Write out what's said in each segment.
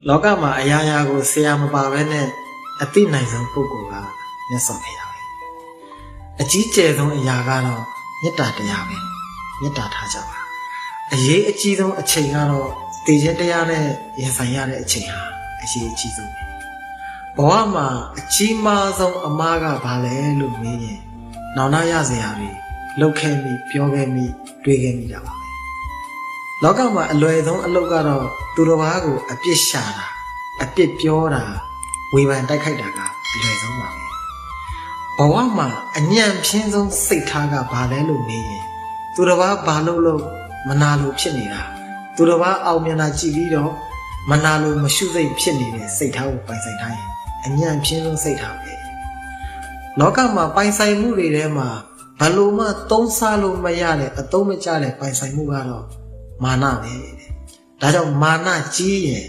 လောကမှာအရာရာကိုဆရာမပါဘဲနဲ့အသိနိုင်ဆုံးပုဂ္ဂိုလ်ကမြတ်စွာဘုရားပဲအကြီးကျယ်ဆုံးအရာကတော့မေတ္တာတရားပဲမေတ္တာထားကြပါအရေးအကြီးဆုံးအချိန်ကတော့တည်ခြင်းတရားနဲ့ရင်ဆိုင်ရတဲ့အချိန်ဟာအရေးအကြီးဆုံးပဲဘဝမှာအကြီးမားဆုံးအမားကဘာလဲလို့မေးရင်နောင်နာရစရာတွေလုပ်ခဲ့မိပြောခဲ့မိတွေးခဲ့မိတာပါပဲလောကမှာအလွယ်ဆုံးအလုပ်ကတော့သူတစ်ပါးကိုအပြစ်ရှာတာအပြစ်ပြောတာဝေဖန်တိုက်ခိုက်တာကအလွယ်ဆုံးပါပဲဘဝမှာအညံ့ဖြင်းဆုံးစိတ်ထားကဘာလဲလို့မေးရင်သူတစ်ပါးဘာလို့မနာလို့ဖြစ်နေတာသူတစ်ပါးအောင်မြင်တာကြည့်ပြီးတော့မနာလို့မရှုစိတ်ဖြစ်နေတဲ့စိတ်ထားကိုပိုင်ဆိုင်ထားရင်အညံ့ဖြင်းဆုံးစိတ်ထားပဲလောကမှာပိုင်ဆိုင်မှုတွေထဲမှာဘလို့မှသုံးစားလို့မရတဲ့အသုံးမကျတဲ့ပိုင်ဆိုင်မှုကတော့မာနပဲဒါကြောင့်မာနကြီးရင်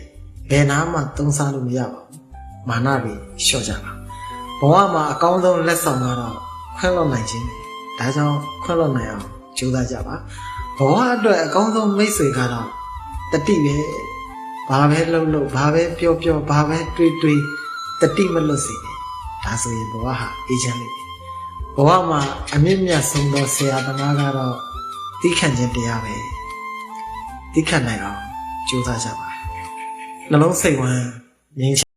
ဘယ်နာမှသုံးစားလို့မရပါဘူးမာနတွေလျှော့ကြပါဘဝမှာအကောင်းဆုံးလက်ဆောင်ကတော့ခွင့်လွှတ်နိုင်ခြင်းဒါကြောင့်ခွင့်လွှတ်နိုင်အောင်ကြိုးစားကြပါဘဝအတွက်အကောင်းဆုံးမိတ်ဆွေကတော့တတိပဲဘာပဲလုပ်ဘာပဲပြောဘာပဲတွေးတတိမလွတ်စေနဲ့ဒါဆိုရင်ဘဝဟာအေးချမ်းလိမ့်မယ်ဘဝမှာအမြင့်မြတ်ဆုံးသောဆရာသမားကတော့သီးခံခြင်းတရားပဲသီးခံနိုင်အောင်ကြိုးစားကြပါနှလုံးစိတ်ဝမ်းငြိမ်း